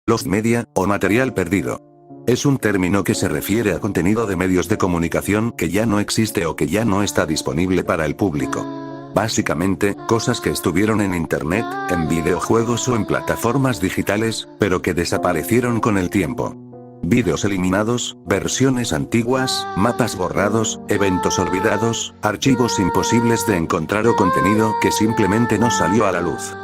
Lost media, o material perdido. Es un término que se refiere a contenido de medios de comunicación que ya no existe o que ya no está disponible para el público. Básicamente, cosas que estuvieron en internet, en videojuegos o en plataformas digitales, pero que desaparecieron con el tiempo. Vídeos eliminados, versiones antiguas, mapas borrados, eventos olvidados, archivos imposibles de encontrar o contenido que simplemente no salió a la luz.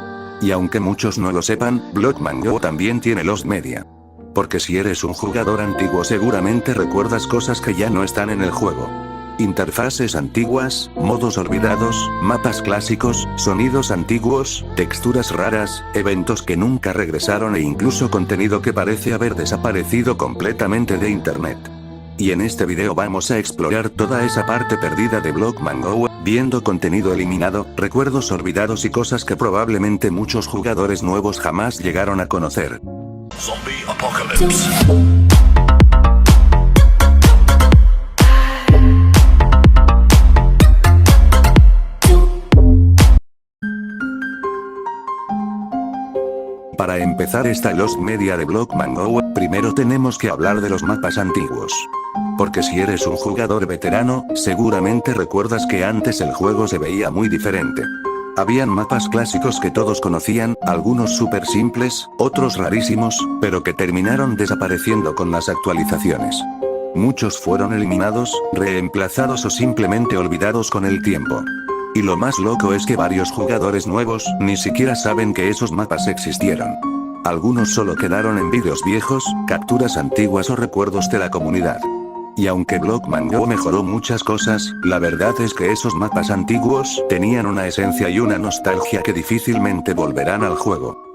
Y aunque muchos no lo sepan, Blockman Go también tiene Lost Media. Porque si eres un jugador antiguo seguramente recuerdas cosas que ya no están en el juego. Interfaces antiguas, modos olvidados, mapas clásicos, sonidos antiguos, texturas raras, eventos que nunca regresaron e incluso contenido que parece haber desaparecido completamente de internet. Y en este video vamos a explorar toda esa parte perdida de Blockman Go, viendo contenido eliminado, recuerdos olvidados y cosas que probablemente muchos jugadores nuevos jamás llegaron a conocer. Zombie Apocalypse. Para empezar esta Lost Media de Blockman Go, primero tenemos que hablar de los mapas antiguos. Porque si eres un jugador veterano, seguramente recuerdas que antes el juego se veía muy diferente. Habían mapas clásicos que todos conocían, algunos súper simples, otros rarísimos, pero que terminaron desapareciendo con las actualizaciones. Muchos fueron eliminados, reemplazados o simplemente olvidados con el tiempo. Y lo más loco es que varios jugadores nuevos ni siquiera saben que esos mapas existieron. Algunos solo quedaron en vídeos viejos, capturas antiguas o recuerdos de la comunidad. Y aunque Blockman Go mejoró muchas cosas, la verdad es que esos mapas antiguos tenían una esencia y una nostalgia que difícilmente volverán al juego.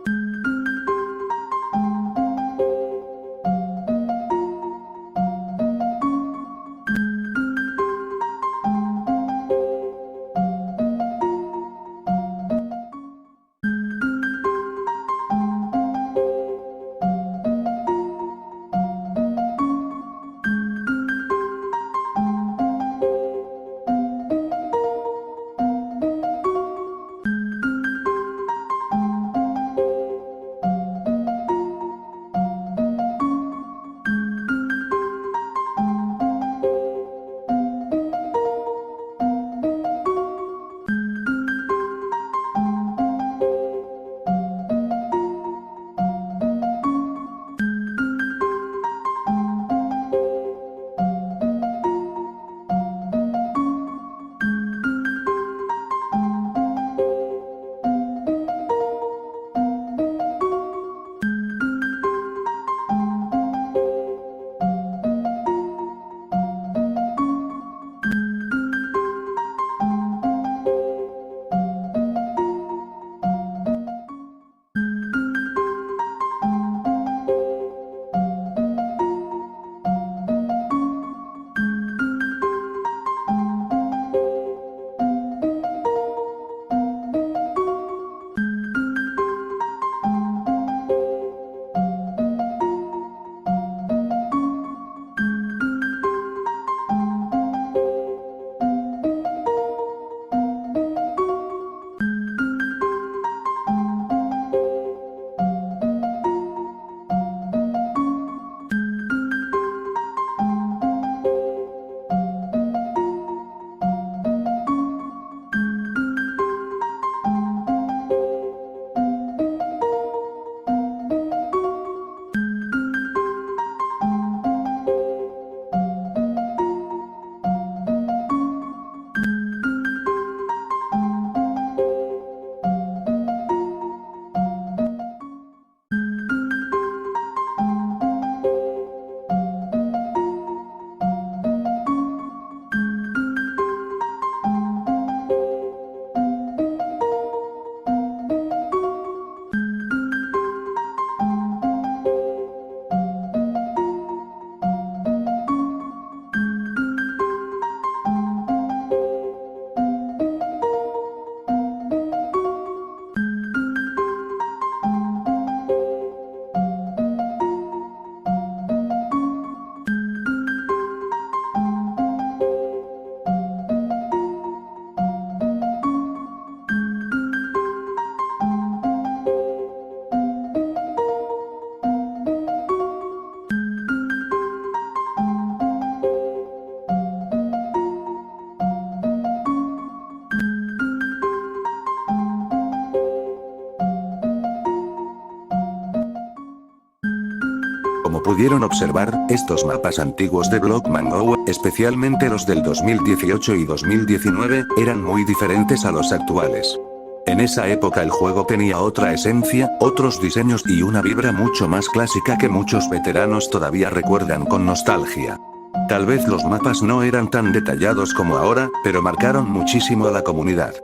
Como pudieron observar, estos mapas antiguos de Blockman Go, especialmente los del 2018 y 2019, eran muy diferentes a los actuales. En esa época el juego tenía otra esencia, otros diseños y una vibra mucho más clásica que muchos veteranos todavía recuerdan con nostalgia. Tal vez los mapas no eran tan detallados como ahora, pero marcaron muchísimo a la comunidad.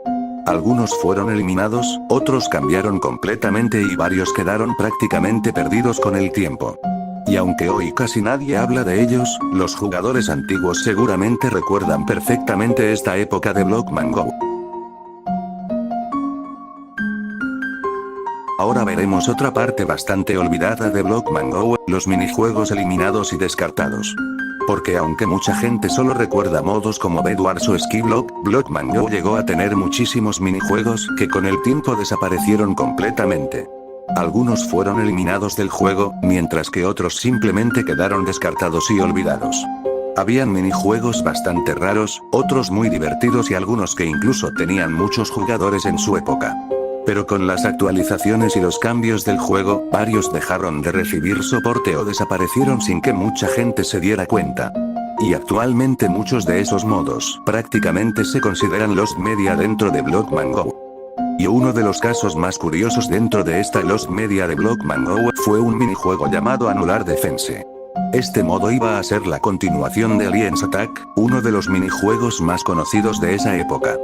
Algunos fueron eliminados, otros cambiaron completamente y varios quedaron prácticamente perdidos con el tiempo. Y aunque hoy casi nadie habla de ellos, los jugadores antiguos seguramente recuerdan perfectamente esta época de Blockman Go. Ahora veremos otra parte bastante olvidada de Blockman Go, los minijuegos eliminados y descartados. Porque aunque mucha gente solo recuerda modos como Bedwars o Skyblock, Blockman Go llegó a tener muchísimos minijuegos que con el tiempo desaparecieron completamente. Algunos fueron eliminados del juego, mientras que otros simplemente quedaron descartados y olvidados. Habían minijuegos bastante raros, otros muy divertidos y algunos que incluso tenían muchos jugadores en su época. Pero con las actualizaciones y los cambios del juego, varios dejaron de recibir soporte o desaparecieron sin que mucha gente se diera cuenta. Y actualmente muchos de esos modos prácticamente se consideran Lost Media dentro de Blockman Go. Y uno de los casos más curiosos dentro de esta Lost Media de Blockman Go fue un minijuego llamado Annular Defense. Este modo iba a ser la continuación de Aliens Attack, uno de los minijuegos más conocidos de esa época.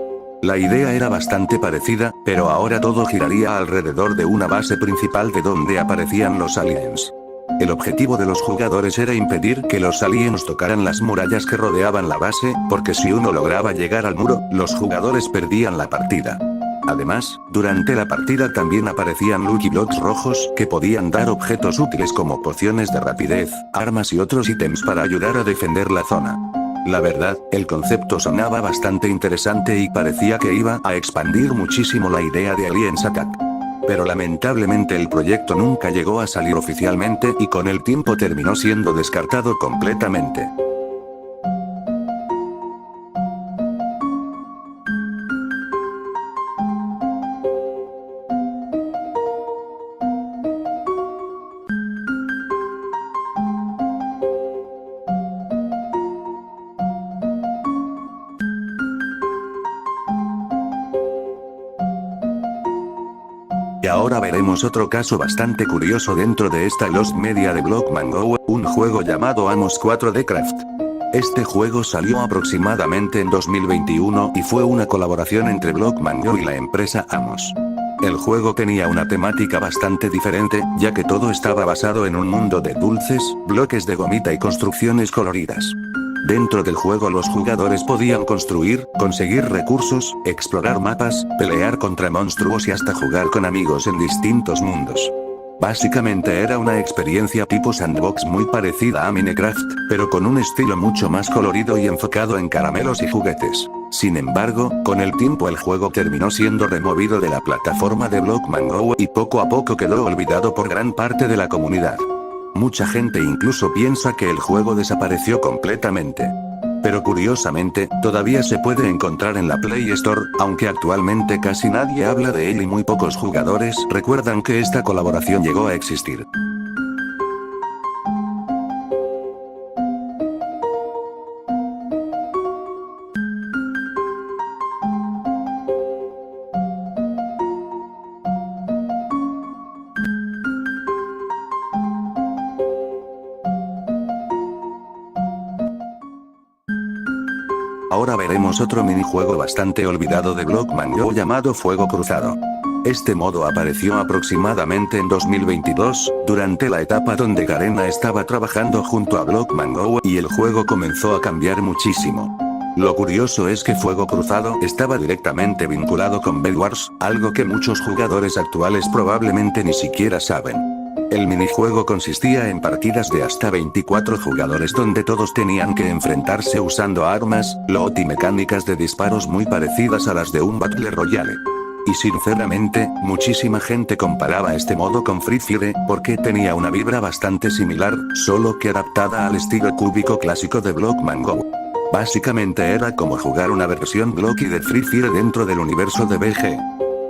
La idea era bastante parecida, pero ahora todo giraría alrededor de una base principal de donde aparecían los aliens. El objetivo de los jugadores era impedir que los aliens tocaran las murallas que rodeaban la base, porque si uno lograba llegar al muro, los jugadores perdían la partida. Además, durante la partida también aparecían Lucky Blocks rojos que podían dar objetos útiles como pociones de rapidez, armas y otros ítems para ayudar a defender la zona. La verdad, el concepto sonaba bastante interesante y parecía que iba a expandir muchísimo la idea de Aliens Attack. Pero lamentablemente el proyecto nunca llegó a salir oficialmente y con el tiempo terminó siendo descartado completamente. Y ahora veremos otro caso bastante curioso dentro de esta Lost Media de Blockman Go, un juego llamado Amos 4D Craft. Este juego salió aproximadamente en 2021 y fue una colaboración entre Blockman Go y la empresa Amos. El juego tenía una temática bastante diferente, ya que todo estaba basado en un mundo de dulces, bloques de gomita y construcciones coloridas. Dentro del juego los jugadores podían construir, conseguir recursos, explorar mapas, pelear contra monstruos y hasta jugar con amigos en distintos mundos. Básicamente era una experiencia tipo sandbox muy parecida a Minecraft, pero con un estilo mucho más colorido y enfocado en caramelos y juguetes. Sin embargo, con el tiempo el juego terminó siendo removido de la plataforma de Blockman Go y poco a poco quedó olvidado por gran parte de la comunidad. Mucha gente incluso piensa que el juego desapareció completamente. Pero curiosamente, todavía se puede encontrar en la Play Store, aunque actualmente casi nadie habla de él y muy pocos jugadores recuerdan que esta colaboración llegó a existir. Ahora veremos otro minijuego bastante olvidado de Blockman Go llamado Fuego Cruzado. Este modo apareció aproximadamente en 2022, durante la etapa donde Garena estaba trabajando junto a Blockman Go y el juego comenzó a cambiar muchísimo. Lo curioso es que Fuego Cruzado estaba directamente vinculado con Bedwars, algo que muchos jugadores actuales probablemente ni siquiera saben. El minijuego consistía en partidas de hasta 24 jugadores donde todos tenían que enfrentarse usando armas, loot y mecánicas de disparos muy parecidas a las de un Battle Royale. Y sinceramente, muchísima gente comparaba este modo con Free Fire, porque tenía una vibra bastante similar, solo que adaptada al estilo cúbico clásico de Blockman Go. Básicamente era como jugar una versión Blocky de Free Fire dentro del universo de BG.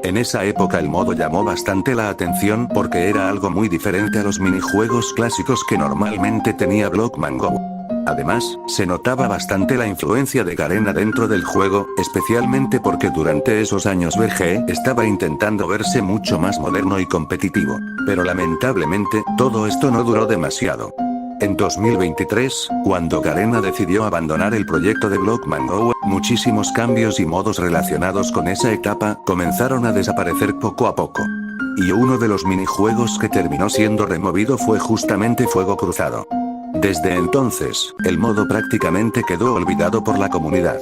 En esa época el modo llamó bastante la atención porque era algo muy diferente a los minijuegos clásicos que normalmente tenía Blockman Go. Además, se notaba bastante la influencia de Garena dentro del juego, especialmente porque durante esos años BG estaba intentando verse mucho más moderno y competitivo. Pero lamentablemente, todo esto no duró demasiado. En 2023, cuando Garena decidió abandonar el proyecto de Blockman Go, muchísimos cambios y modos relacionados con esa etapa comenzaron a desaparecer poco a poco. Y uno de los minijuegos que terminó siendo removido fue justamente Fuego Cruzado. Desde entonces, el modo prácticamente quedó olvidado por la comunidad.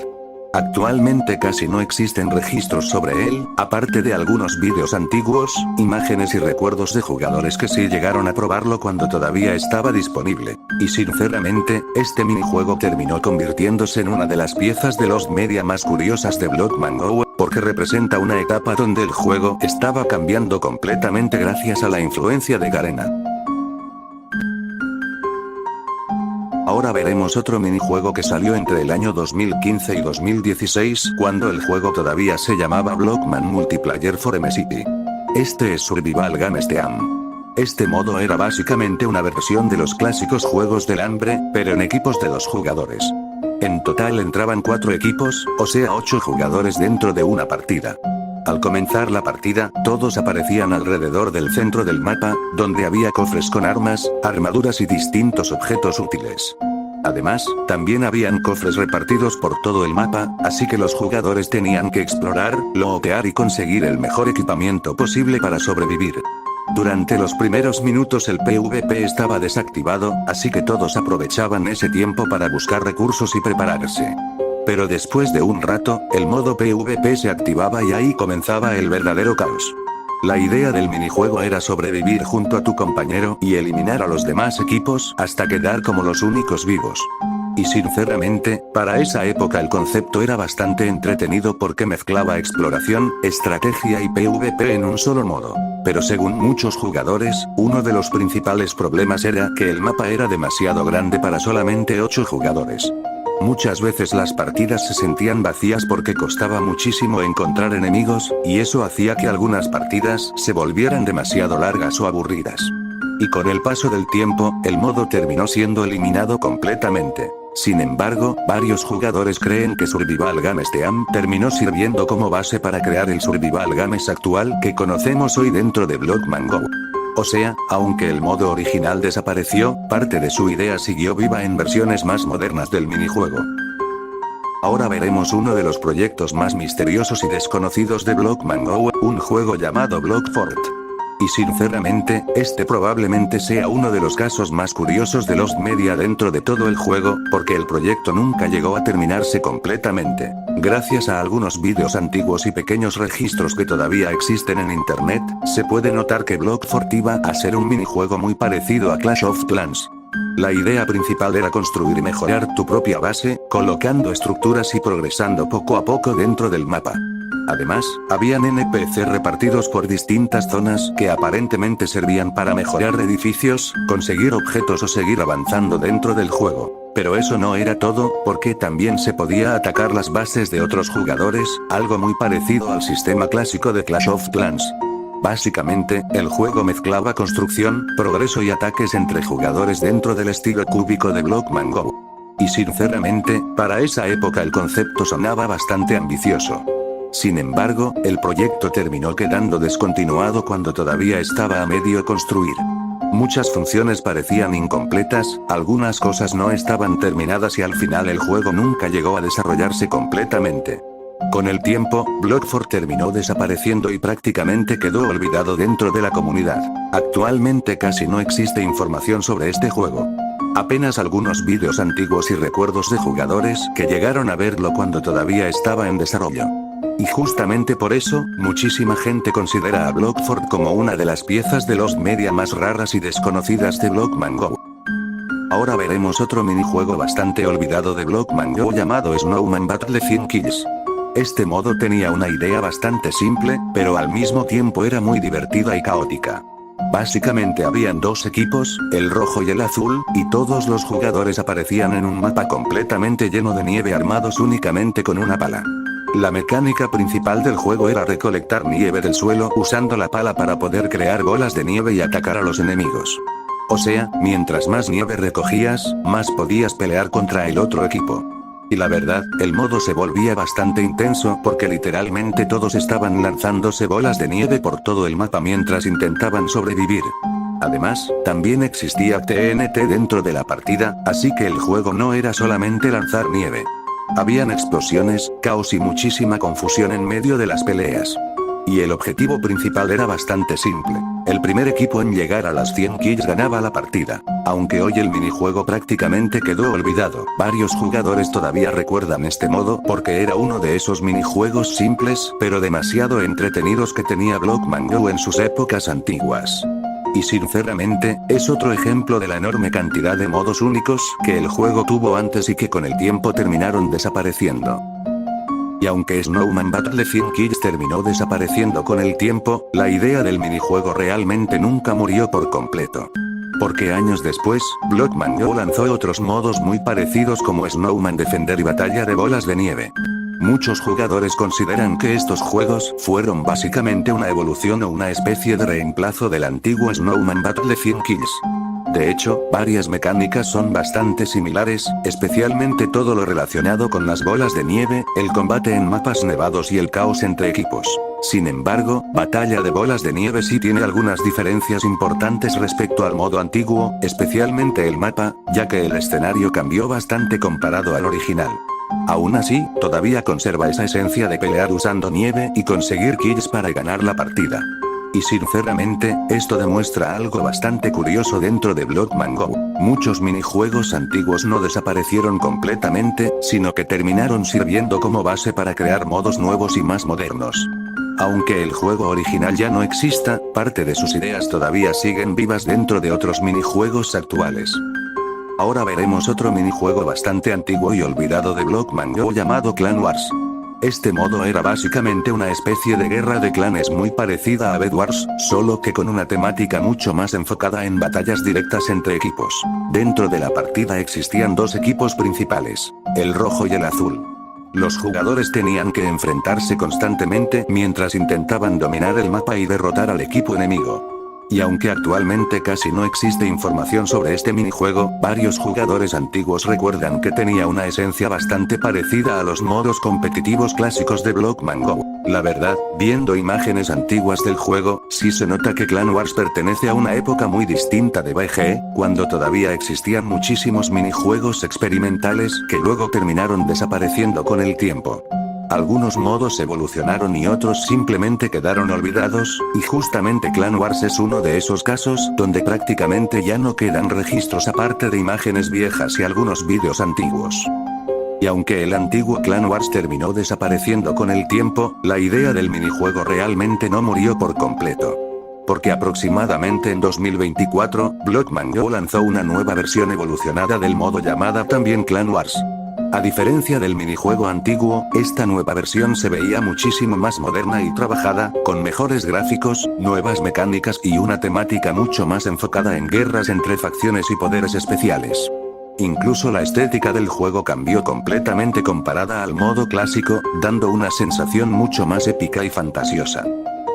Actualmente casi no existen registros sobre él, aparte de algunos vídeos antiguos, imágenes y recuerdos de jugadores que sí llegaron a probarlo cuando todavía estaba disponible. Y sinceramente, este minijuego terminó convirtiéndose en una de las piezas de Lost Media más curiosas de Blockman Go, porque representa una etapa donde el juego estaba cambiando completamente gracias a la influencia de Garena. Ahora veremos otro minijuego que salió entre el año 2015 y 2016, cuando el juego todavía se llamaba Blockman Multiplayer for MCP. Este es Survival Games Team. Este modo era básicamente una versión de los clásicos juegos del hambre, pero en equipos de 2 jugadores. En total entraban 4 equipos, o sea 8 jugadores dentro de una partida. Al comenzar la partida, todos aparecían alrededor del centro del mapa, donde había cofres con armas, armaduras y distintos objetos útiles. Además, también habían cofres repartidos por todo el mapa, así que los jugadores tenían que explorar, lootear y conseguir el mejor equipamiento posible para sobrevivir. Durante los primeros minutos el PvP estaba desactivado, así que todos aprovechaban ese tiempo para buscar recursos y prepararse. Pero después de un rato, el modo PvP se activaba y ahí comenzaba el verdadero caos. La idea del minijuego era sobrevivir junto a tu compañero y eliminar a los demás equipos hasta quedar como los únicos vivos. Y sinceramente, para esa época el concepto era bastante entretenido porque mezclaba exploración, estrategia y PvP en un solo modo. Pero según muchos jugadores, uno de los principales problemas era que el mapa era demasiado grande para solamente 8 jugadores. Muchas veces las partidas se sentían vacías porque costaba muchísimo encontrar enemigos, y eso hacía que algunas partidas se volvieran demasiado largas o aburridas. Y con el paso del tiempo, el modo terminó siendo eliminado completamente. Sin embargo, varios jugadores creen que Survival Games Team terminó sirviendo como base para crear el Survival Games actual que conocemos hoy dentro de Blockman Go. O sea, aunque el modo original desapareció, parte de su idea siguió viva en versiones más modernas del minijuego. Ahora veremos uno de los proyectos más misteriosos y desconocidos de Blockman Go, un juego llamado Blockfort. Y sinceramente, este probablemente sea uno de los casos más curiosos de Lost Media dentro de todo el juego, porque el proyecto nunca llegó a terminarse completamente. Gracias a algunos vídeos antiguos y pequeños registros que todavía existen en internet, se puede notar que Blockfort iba a ser un minijuego muy parecido a Clash of Clans. La idea principal era construir y mejorar tu propia base, colocando estructuras y progresando poco a poco dentro del mapa. Además, habían NPC repartidos por distintas zonas que aparentemente servían para mejorar edificios, conseguir objetos o seguir avanzando dentro del juego. Pero eso no era todo, porque también se podía atacar las bases de otros jugadores, algo muy parecido al sistema clásico de Clash of Clans. Básicamente, el juego mezclaba construcción, progreso y ataques entre jugadores dentro del estilo cúbico de Blockman Go. Y sinceramente, para esa época el concepto sonaba bastante ambicioso. Sin embargo, el proyecto terminó quedando descontinuado cuando todavía estaba a medio construir. Muchas funciones parecían incompletas, algunas cosas no estaban terminadas y al final el juego nunca llegó a desarrollarse completamente. Con el tiempo, Blockfort terminó desapareciendo y prácticamente quedó olvidado dentro de la comunidad. Actualmente casi no existe información sobre este juego. Apenas algunos vídeos antiguos y recuerdos de jugadores que llegaron a verlo cuando todavía estaba en desarrollo. Y justamente por eso, muchísima gente considera a Blockfort como una de las piezas de Lost Media más raras y desconocidas de Blockman Go. Ahora veremos otro minijuego bastante olvidado de Blockman Go llamado Snowman Battlefield Kills. Este modo tenía una idea bastante simple, pero al mismo tiempo era muy divertida y caótica. Básicamente habían 2 equipos, el rojo y el azul, y todos los jugadores aparecían en un mapa completamente lleno de nieve armados únicamente con una pala. La mecánica principal del juego era recolectar nieve del suelo usando la pala para poder crear bolas de nieve y atacar a los enemigos. O sea, mientras más nieve recogías, más podías pelear contra el otro equipo. Y la verdad, el modo se volvía bastante intenso porque literalmente todos estaban lanzándose bolas de nieve por todo el mapa mientras intentaban sobrevivir. Además, también existía TNT dentro de la partida, así que el juego no era solamente lanzar nieve. Habían explosiones, caos y muchísima confusión en medio de las peleas. Y el objetivo principal era bastante simple. El primer equipo en llegar a las 100 kills ganaba la partida. Aunque hoy el minijuego prácticamente quedó olvidado, varios jugadores todavía recuerdan este modo porque era uno de esos minijuegos simples pero demasiado entretenidos que tenía Blockman Go en sus épocas antiguas. Y sinceramente, es otro ejemplo de la enorme cantidad de modos únicos que el juego tuvo antes y que con el tiempo terminaron desapareciendo. Y aunque Snowman Battle 100 Kills terminó desapareciendo con el tiempo, la idea del minijuego realmente nunca murió por completo. Porque años después, Blockman Go lanzó otros modos muy parecidos como Snowman Defender y Batalla de Bolas de Nieve. Muchos jugadores consideran que estos juegos fueron básicamente una evolución o una especie de reemplazo del antiguo Snowman Battle 100 Kills. De hecho, varias mecánicas son bastante similares, especialmente todo lo relacionado con las bolas de nieve, el combate en mapas nevados y el caos entre equipos. Sin embargo, Batalla de Bolas de Nieve sí tiene algunas diferencias importantes respecto al modo antiguo, especialmente el mapa, ya que el escenario cambió bastante comparado al original. Aún así, todavía conserva esa esencia de pelear usando nieve y conseguir kills para ganar la partida. Y sinceramente, esto demuestra algo bastante curioso dentro de Blockman Go. Muchos minijuegos antiguos no desaparecieron completamente, sino que terminaron sirviendo como base para crear modos nuevos y más modernos. Aunque el juego original ya no exista, parte de sus ideas todavía siguen vivas dentro de otros minijuegos actuales. Ahora veremos otro minijuego bastante antiguo y olvidado de Blockman Go llamado Clan Wars. Este modo era básicamente una especie de guerra de clanes muy parecida a Bed Wars, solo que con una temática mucho más enfocada en batallas directas entre equipos. Dentro de la partida existían dos equipos principales, el rojo y el azul. Los jugadores tenían que enfrentarse constantemente mientras intentaban dominar el mapa y derrotar al equipo enemigo. Y aunque actualmente casi no existe información sobre este minijuego, varios jugadores antiguos recuerdan que tenía una esencia bastante parecida a los modos competitivos clásicos de Blockman Go. La verdad, viendo imágenes antiguas del juego, sí se nota que Clan Wars pertenece a una época muy distinta de BGE, cuando todavía existían muchísimos minijuegos experimentales que luego terminaron desapareciendo con el tiempo. Algunos modos evolucionaron y otros simplemente quedaron olvidados, y justamente Clan Wars es uno de esos casos donde prácticamente ya no quedan registros aparte de imágenes viejas y algunos vídeos antiguos. Y aunque el antiguo Clan Wars terminó desapareciendo con el tiempo, la idea del minijuego realmente no murió por completo. Porque aproximadamente en 2024, Blockman Go lanzó una nueva versión evolucionada del modo llamada también Clan Wars. A diferencia del minijuego antiguo, esta nueva versión se veía muchísimo más moderna y trabajada, con mejores gráficos, nuevas mecánicas y una temática mucho más enfocada en guerras entre facciones y poderes especiales. Incluso la estética del juego cambió completamente comparada al modo clásico, dando una sensación mucho más épica y fantasiosa.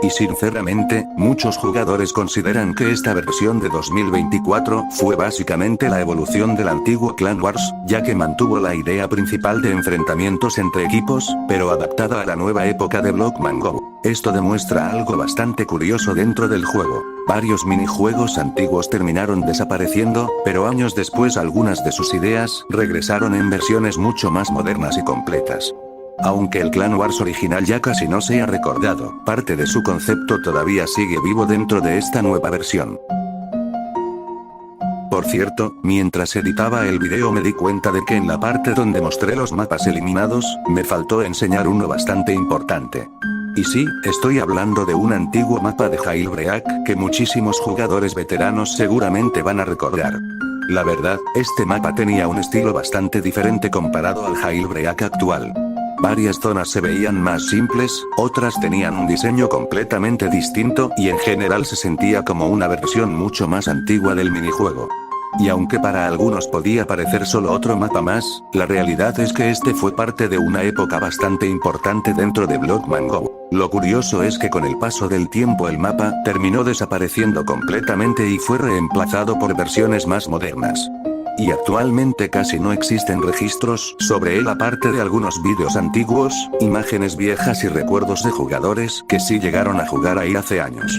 Y sinceramente, muchos jugadores consideran que esta versión de 2024 fue básicamente la evolución del antiguo Clan Wars, ya que mantuvo la idea principal de enfrentamientos entre equipos, pero adaptada a la nueva época de Blockman Go. Esto demuestra algo bastante curioso dentro del juego. Varios minijuegos antiguos terminaron desapareciendo, pero años después algunas de sus ideas regresaron en versiones mucho más modernas y completas. Aunque el Clan Wars original ya casi no se ha recordado, parte de su concepto todavía sigue vivo dentro de esta nueva versión. Por cierto, mientras editaba el video me di cuenta de que en la parte donde mostré los mapas eliminados, me faltó enseñar uno bastante importante. Y sí, estoy hablando de un antiguo mapa de Jailbreak que muchísimos jugadores veteranos seguramente van a recordar. La verdad, este mapa tenía un estilo bastante diferente comparado al Jailbreak actual. Varias zonas se veían más simples, otras tenían un diseño completamente distinto y en general se sentía como una versión mucho más antigua del minijuego. Y aunque para algunos podía parecer solo otro mapa más, la realidad es que este fue parte de una época bastante importante dentro de Blockman Go. Lo curioso es que con el paso del tiempo el mapa terminó desapareciendo completamente y fue reemplazado por versiones más modernas. Y actualmente casi no existen registros sobre él aparte de algunos vídeos antiguos, imágenes viejas y recuerdos de jugadores que sí llegaron a jugar ahí hace años.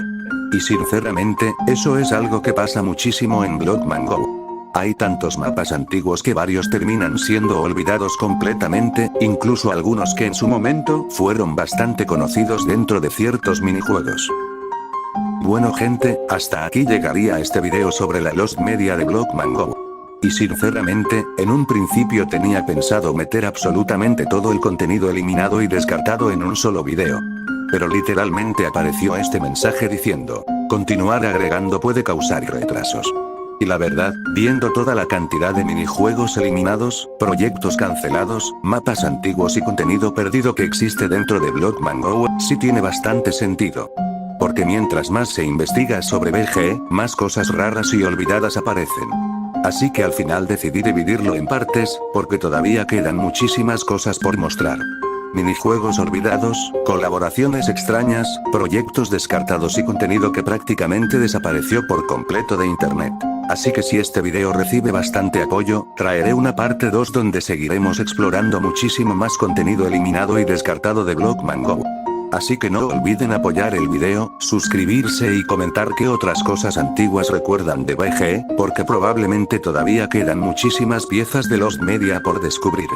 Y sinceramente, eso es algo que pasa muchísimo en Blockman Go. Hay tantos mapas antiguos que varios terminan siendo olvidados completamente, incluso algunos que en su momento fueron bastante conocidos dentro de ciertos minijuegos. Bueno gente, hasta aquí llegaría este video sobre la Lost Media de Blockman Go. Y sinceramente, en un principio tenía pensado meter absolutamente todo el contenido eliminado y descartado en un solo video. Pero literalmente apareció este mensaje diciendo, continuar agregando puede causar retrasos. Y la verdad, viendo toda la cantidad de minijuegos eliminados, proyectos cancelados, mapas antiguos y contenido perdido que existe dentro de Blockman Go, sí tiene bastante sentido. Porque mientras más se investiga sobre BGE, más cosas raras y olvidadas aparecen. Así que al final decidí dividirlo en partes, porque todavía quedan muchísimas cosas por mostrar. Minijuegos olvidados, colaboraciones extrañas, proyectos descartados y contenido que prácticamente desapareció por completo de internet. Así que si este video recibe bastante apoyo, traeré una parte 2 donde seguiremos explorando muchísimo más contenido eliminado y descartado de Blockman Go. Así que no olviden apoyar el video, suscribirse y comentar qué otras cosas antiguas recuerdan de BGE, porque probablemente todavía quedan muchísimas piezas de Lost Media por descubrir.